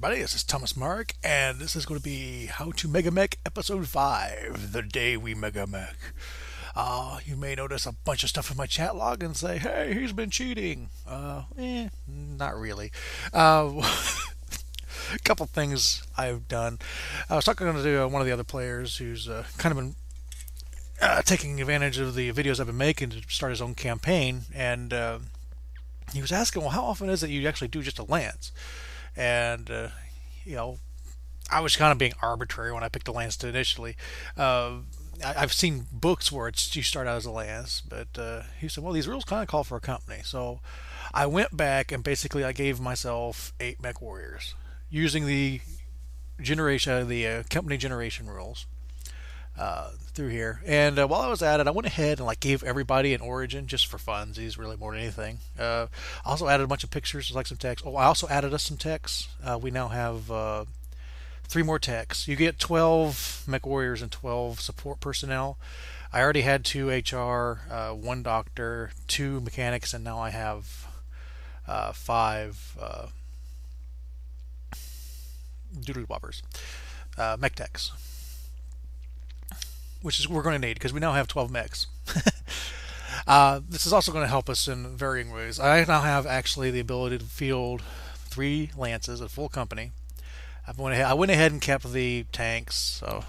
everybody, this is Thomas Mark, and this is going to be How to Megamek Episode 5, The Day We Megamek. You may notice a bunch of stuff in my chat log and say, hey, he's been cheating. Not really. A couple things I've done. I was talking to one of the other players who's kind of been taking advantage of the videos I've been making to start his own campaign, and he was asking, well, how often is it you actually do just a lance? And, I was kind of being arbitrary when I picked a lance initially. I've seen books where you start out as a lance, but he said, well, these rules kind of call for a company. So I went back and basically I gave myself 8 mech warriors using the company generation rules through here. And while I was at it, I went ahead and gave everybody an origin just for funsies, really more than anything. I also added a bunch of pictures, some text. Oh, I also added us some text. We now have 3 more techs. You get 12 mech warriors and 12 support personnel. I already had 2 HR, 1 doctor, 2 mechanics, and now I have 5 doodle bobbers, mech techs, which is we're going to need because we now have 12 mechs. This is also going to help us in varying ways. I now have actually the ability to field 3 lances at full company. I went ahead and kept the tanks, so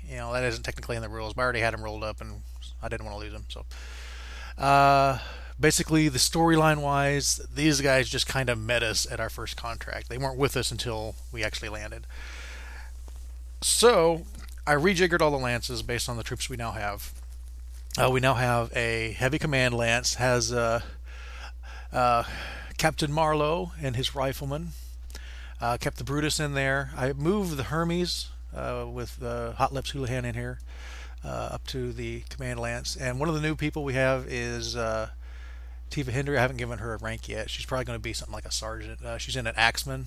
that isn't technically in the rules, but I already had them rolled up and I didn't want to lose them. So basically, the storyline wise, these guys just kind of met us at our first contract. They weren't with us until we actually landed. So I rejiggered all the lances based on the troops we now have. We now have a heavy command lance, has Captain Marlow and his riflemen. Kept the Brutus in there. I moved the Hermes with Hot Lips Houlihan in here up to the command lance. And one of the new people we have is Tiva Hendry. I haven't given her a rank yet. She's probably going to be something like a sergeant. She's in an Axeman.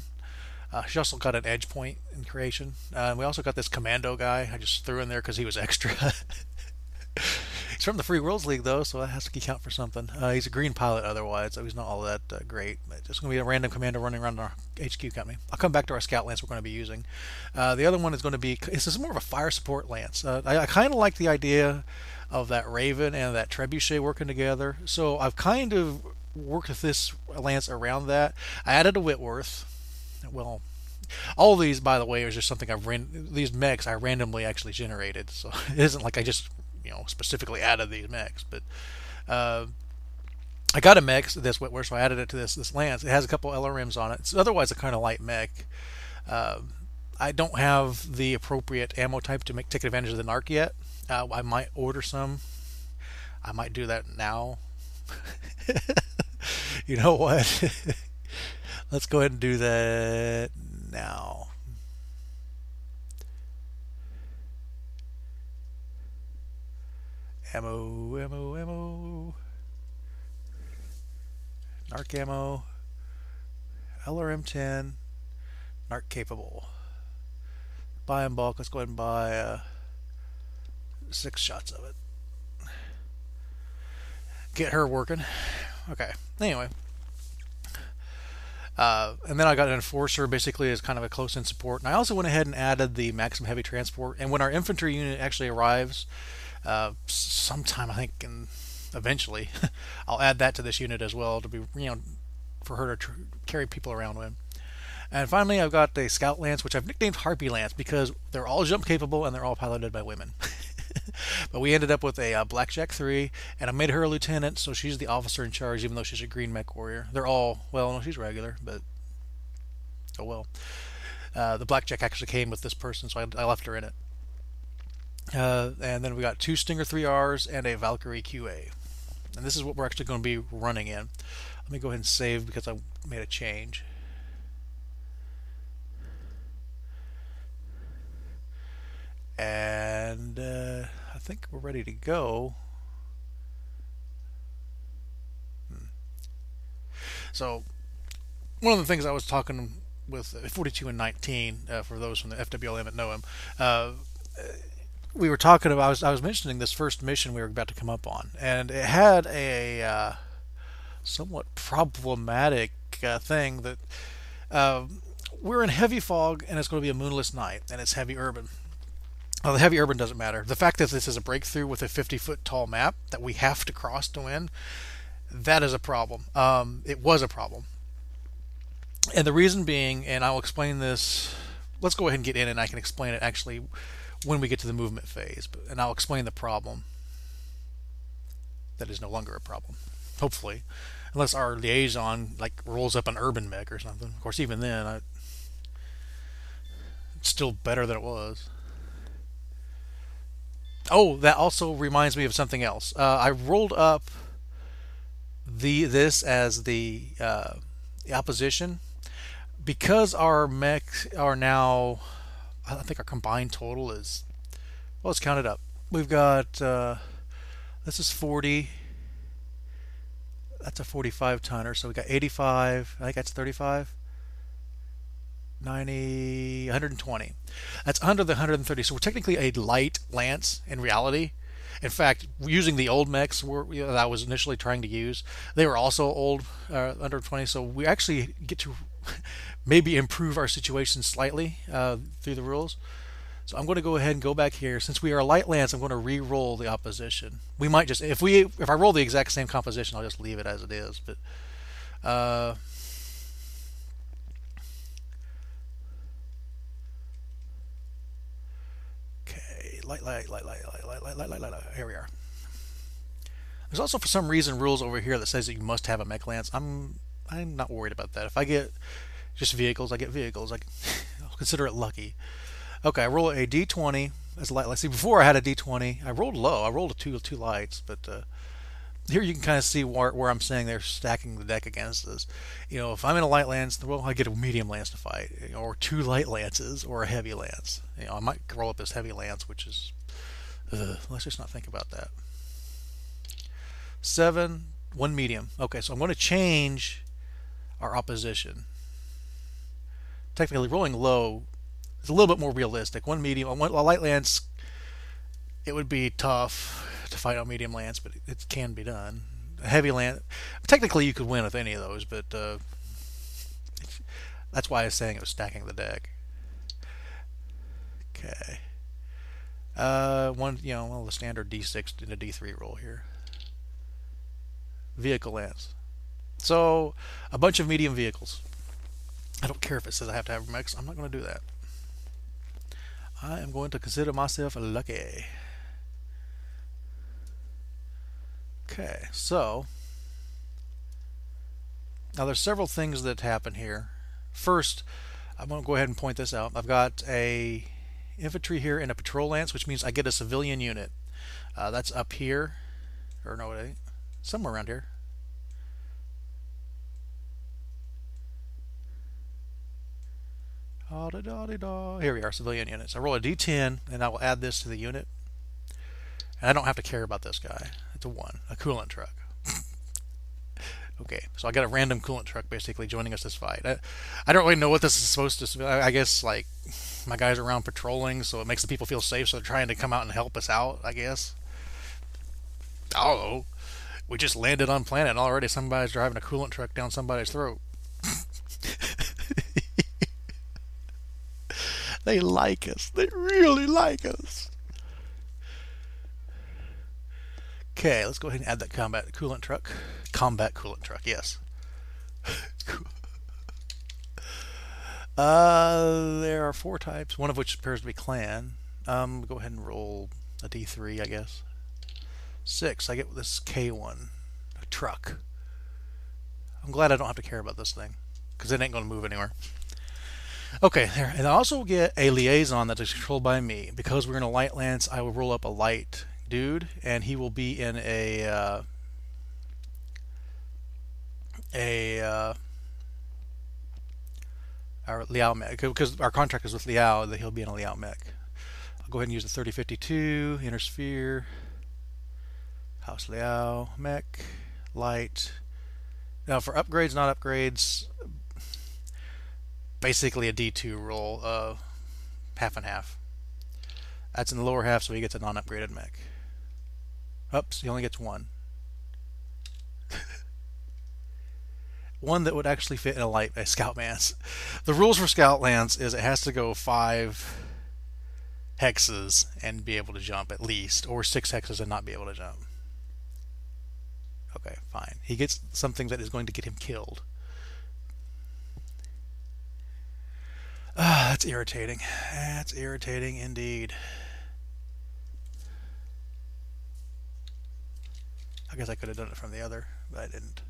She also got an edge point in creation. We also got this commando guy. I just threw in there because he was extra. He's from the Free Worlds League, though, so that has to count for something. He's a green pilot otherwise, so he's not all that great. But just going to be a random commando running around our HQ company. I'll come back to our scout lance we're going to be using. The other one is going to be, this is more of a fire support lance. I kind of like the idea of that Raven and that Trebuchet working together, so I've kind of worked with this lance around that. I added a Whitworth. Well, all these, by the way, are just something these mechs I randomly actually generated, so it isn't like I just specifically added these mechs, but I got a mech, this Whitworth, so I added it to this lance. It has a couple LRMs on it. It's otherwise a kind of light mech. I don't have the appropriate ammo type to take advantage of the narc yet. I might order some. I might do that now. You know what? Let's go ahead and do that now. Ammo. Narc ammo. LRM-10. Narc capable. Buy in bulk. Let's go ahead and buy 6 shots of it. Get her working. Okay. Anyway. And then I got an enforcer basically as kind of a close-in support. And I also went ahead and added the maximum heavy transport. And when our infantry unit actually arrives, sometime I think eventually, I'll add that to this unit as well to be for her to carry people around with. And finally, I've got a scout lance, which I've nicknamed Harpy Lance because they're all jump capable and they're all piloted by women. But we ended up with a Blackjack 3, and I made her a lieutenant, so she's the officer in charge, even though she's a green mech warrior. They're all, well, no, she's regular, but oh well. The Blackjack actually came with this person, so I left her in it. And then we got 2 Stinger 3Rs and a Valkyrie QA. And this is what we're actually going to be running in. Let me go ahead and save because I made a change. And I think we're ready to go. So one of the things I was talking with 42 and 19, for those from the FWLM that know him, we were talking about, I was mentioning this first mission we were about to come up on, and it had a somewhat problematic thing that we're in heavy fog, and it's going to be a moonless night, and it's heavy urban. Well, the heavy urban doesn't matter. The fact that this is a breakthrough with a 50-foot tall map that we have to cross to win, that is a problem. It was a problem. And the reason being, and I'll explain this, let's go ahead and get in and I can explain it actually when we get to the movement phase. And I'll explain the problem. That is no longer a problem, hopefully. Unless our liaison like rolls up an urban mech or something. Of course, even then, it's still better than it was. Oh, that also reminds me of something else. I rolled up this as the opposition because our mechs are now. I think our combined total is. Well, let's count it up. We've got. This is 40. That's a 45 tonner. So we got 85. I think that's 35. 90, 120. That's under the 130. So we're technically a light lance in reality. In fact, using the old mechs that I was initially trying to use, they were also old, under 20. So we actually get to maybe improve our situation slightly through the rules. So I'm going to go ahead and go back here. Since we are a light lance, I'm going to re-roll the opposition. We might just, if I roll the exact same composition, I'll just leave it as it is. But okay, light. Here we are. There's also for some reason rules over here that says that you must have a mech lance. I'm not worried about that. If I get just vehicles, I get vehicles. I'll consider it lucky. Okay, I roll a d20 as a light. Let's see, before I had a d20, I rolled low. I rolled two lights, but here you can kind of see where I'm saying they're stacking the deck against us. You know, if I'm in a light lance, well, I get a medium lance to fight, or two light lances, or a heavy lance. You know, I might roll up this heavy lance, which is, let's just not think about that. 7, 1 medium. Okay, so I'm going to change our opposition. Technically, rolling low is a little bit more realistic. 1 medium, a light lance, it would be tough to fight on medium lance, but it can be done. A heavy lance, technically you could win with any of those, but that's why I was saying it was stacking the deck. Okay. The standard D6 and a D3 roll here. Vehicle lance. So, a bunch of medium vehicles. I don't care if it says I have to have mechs. I'm not going to do that. I am going to consider myself lucky. Okay, so now there's several things that happen here. First, I'm going to go ahead and point this out. I've got a infantry here and a patrol lance, which means I get a civilian unit. That's up here, or no, it ain't. Somewhere around here. Here we are, civilian units. I roll a d10, and I will add this to the unit. And I don't have to care about this guy. It's a 1, a coolant truck. Okay, so I got a random coolant truck basically joining us this fight. I don't really know what this is supposed to. I guess like my guys are around patrolling, so it makes the people feel safe. So they're trying to come out and help us out. I guess. Oh, we just landed on planet, and already somebody's driving a coolant truck down somebody's throat. They like us. They really like us. Okay, let's go ahead and add that combat coolant truck. Combat coolant truck, yes. There are 4 types, one of which appears to be clan. Go ahead and roll a d3, I guess. 6, I get this K1, a truck. I'm glad I don't have to care about this thing, because it ain't going to move anywhere. Okay, there. And I also get a liaison that is controlled by me. Because we're in a light lance, I will roll up a light dude, and he will be in our Liao mech. Because our contract is with Liao, that he'll be in a Liao mech. I'll go ahead and use the 3052, Inner Sphere, House Liao, mech, light. Now for upgrades, not upgrades, basically a D2 roll, half and half. That's in the lower half, so he gets a non-upgraded mech. Oops, he only gets 1. one that would actually fit in a scout lance. The rules for scout lance is it has to go 5 hexes and be able to jump at least, or 6 hexes and not be able to jump. Okay, fine. He gets something that is going to get him killed. Ah, that's irritating. That's irritating indeed. I guess I could have done it from the other, but I didn't.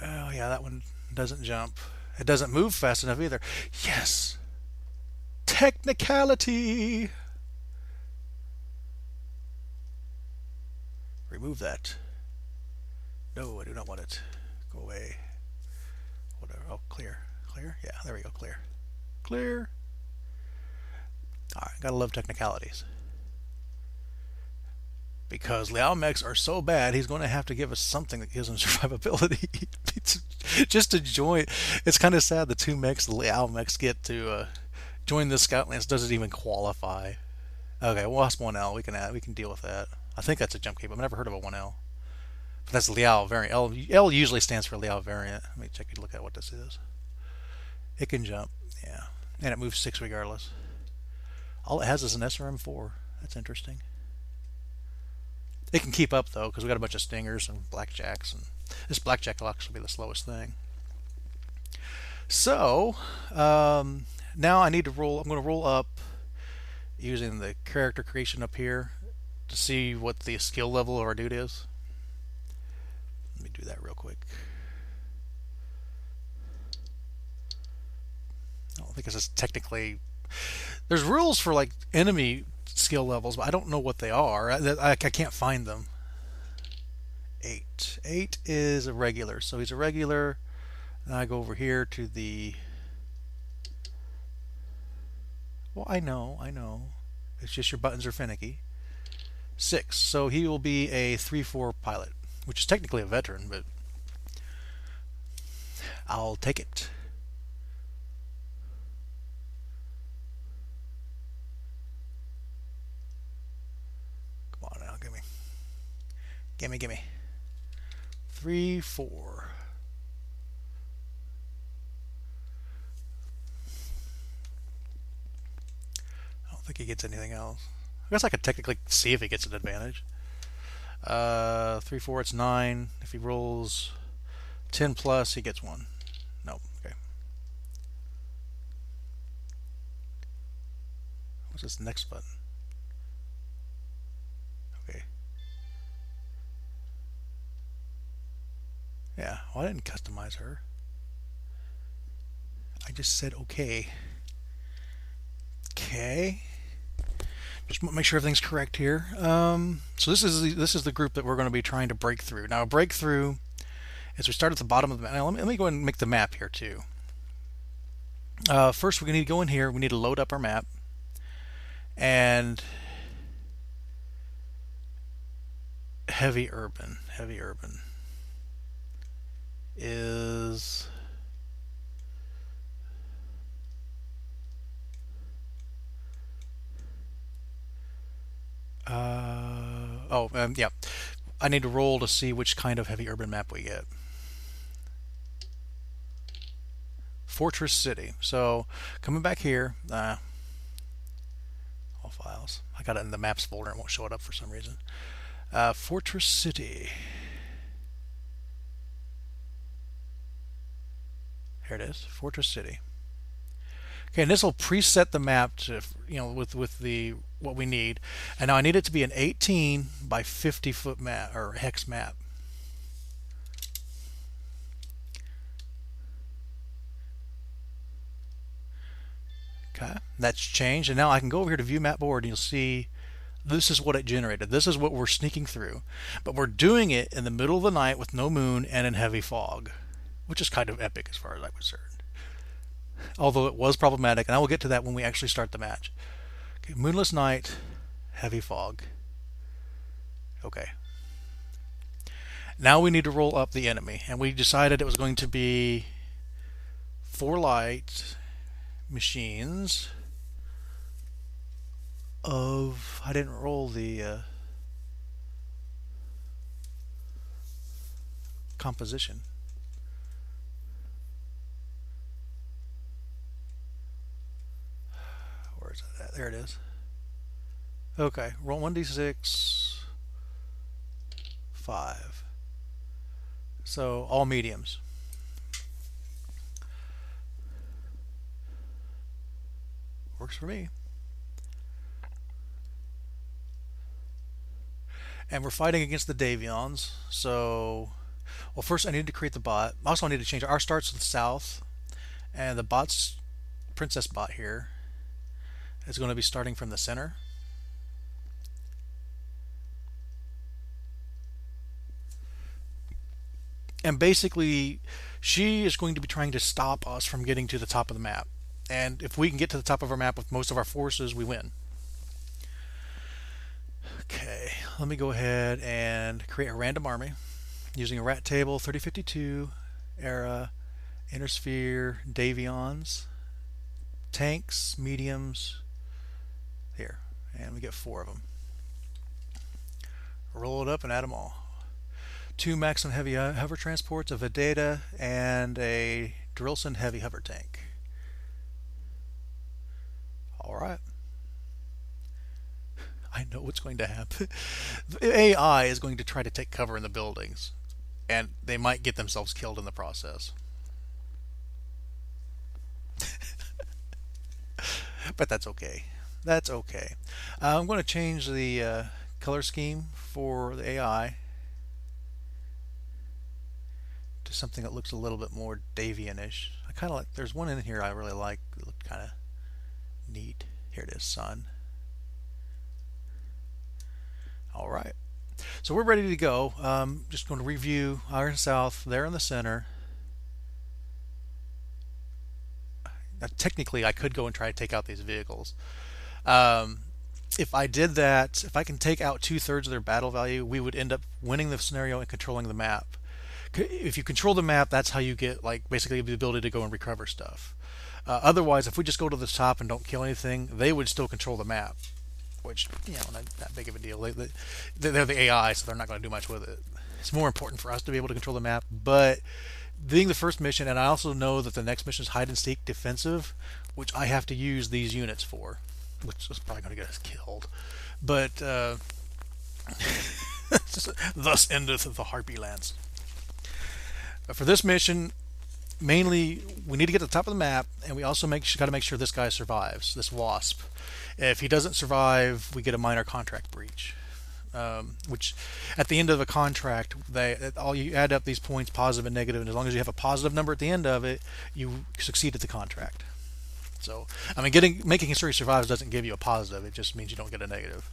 Oh yeah, that one doesn't jump. It doesn't move fast enough either. Yes! Technicality! Remove that. No, I do not want it. Go away. Whatever. Oh, clear. Clear? Yeah, there we go. Clear. Clear. Alright, gotta love technicalities. Because Liao mechs are so bad, he's going to have to give us something that gives him survivability. Just to join. It's kind of sad the 2 mechs the Liao mechs get to join the Scout Lance doesn't even qualify. Okay, Wasp 1L. We can deal with that. I think that's a jump cape. I've never heard of a 1L. But that's Liao variant. L usually stands for Liao variant. Let me check and look at what this is. It can jump, yeah. And it moves 6 regardless. All it has is an SRM4. That's interesting. It can keep up though, because we got a bunch of stingers and blackjacks, and this blackjack will actually be the slowest thing. So now I need to roll. I'm going to roll up using the character creation up here to see what the skill level of our dude is. Let me do that real quick. I don't think this is technically. There's rules for like enemy skill levels, but I don't know what they are. I can't find them. 8. 8 is a regular, so he's a regular. And I go over here to the. Well, I know. It's just your buttons are finicky. 6, so he will be a 3-4 pilot, which is technically a veteran, but I'll take it. Come on now, gimme. 3-4. I don't think he gets anything else. I guess I could technically see if he gets an advantage. 3-4, it's 9. If he rolls 10 plus, he gets 1. No, okay. What's this next button? Okay. Yeah, well, I didn't customize her. I just said okay. Okay. Just make sure everything's correct here. So this is the group that we're going to be trying to break through. Now, a breakthrough is we start at the bottom of the map. Now, let me go ahead and make the map here too. First, we need to go in here. We need to load up our map, and heavy urban is. Yeah. I need to roll to see which kind of heavy urban map we get. Fortress City. So coming back here, all files. I got it in the maps folder. It won't show it up for some reason. Fortress City. Here it is. Fortress City. Okay, and this will preset the map to, with the what we need. And now I need it to be an 18 by 50 foot map or hex map. Okay, that's changed, and now I can go over here to view map board, and you'll see this is what it generated. This is what we're sneaking through, but we're doing it in the middle of the night with no moon and in heavy fog, which is kind of epic as far as I'm concerned. Although it was problematic, and I will get to that when we actually start the match. Okay, moonless night, heavy fog. Okay. Now we need to roll up the enemy, and we decided it was going to be 4 light machines of. I didn't roll the. composition. Where is it at? There it is. Okay, roll 1d6, 5. So all mediums. Works for me. And we're fighting against the Davions. So, well, first I need to create the bot. Also, I need to change. Our starts to the south, and the bot's princess bot here is going to be starting from the center. And basically, she is going to be trying to stop us from getting to the top of the map. And if we can get to the top of our map with most of our forces, we win. Okay, let me go ahead and create a random army using a rat table, 3052, era, inner sphere, Davions, tanks, mediums, here. And we get 4 of them. Roll it up and add them all. 2 Maxim heavy hover transports, a Vedeta, and a Drilson heavy hover tank. Alright. I know what's going to happen. The AI is going to try to take cover in the buildings, and they might get themselves killed in the process. But that's okay. That's okay. I'm going to change the color scheme for the AI to something that looks a little bit more Davian-ish. I kind of like, there's one in here I really like. It looked kind of neat. Here it is, sun. All right. So we're ready to go. Just going to review iron south, there in the center. Technically, I could go and try to take out these vehicles. If I did that, if I can take out 2/3 of their battle value, we would end up winning the scenario and controlling the map. If you control the map, that's how you get like basically the ability to go and recover stuff. Otherwise, if we just go to the top and don't kill anything, they would still control the map, which, you know, not that big of a deal. They're the AI, so they're not going to do much with it. It's more important for us to be able to control the map, but being the first mission, and I also know that the next mission is hide and seek defensive, which I have to use these units for, which is probably going to get us killed. But thus endeth the Harpy Lance. But for this mission, mainly we need to get to the top of the map, and we also got to make sure this guy survives, this Wasp. If he doesn't survive, we get a minor contract breach. Which, at the end of a contract, all you add up these points, positive and negative, and as long as you have a positive number at the end of it, you succeed at the contract. So, I mean, making sure he survives doesn't give you a positive; it just means you don't get a negative.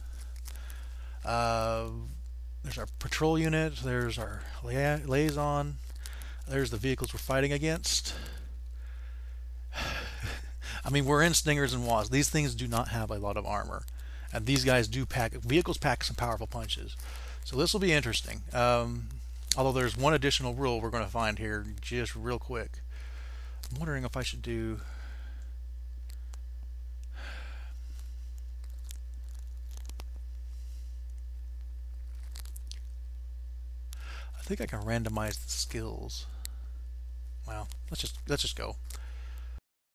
There's our patrol unit. There's our liaison. There's the vehicles we're fighting against. I mean, we're in Stingers and Wasps. These things do not have a lot of armor. And these guys do vehicles pack some powerful punches. So this will be interesting. Although there's one additional rule we're going to find here just real quick. I'm wondering if I should do... I think I can randomize the skills. Well, let's just go.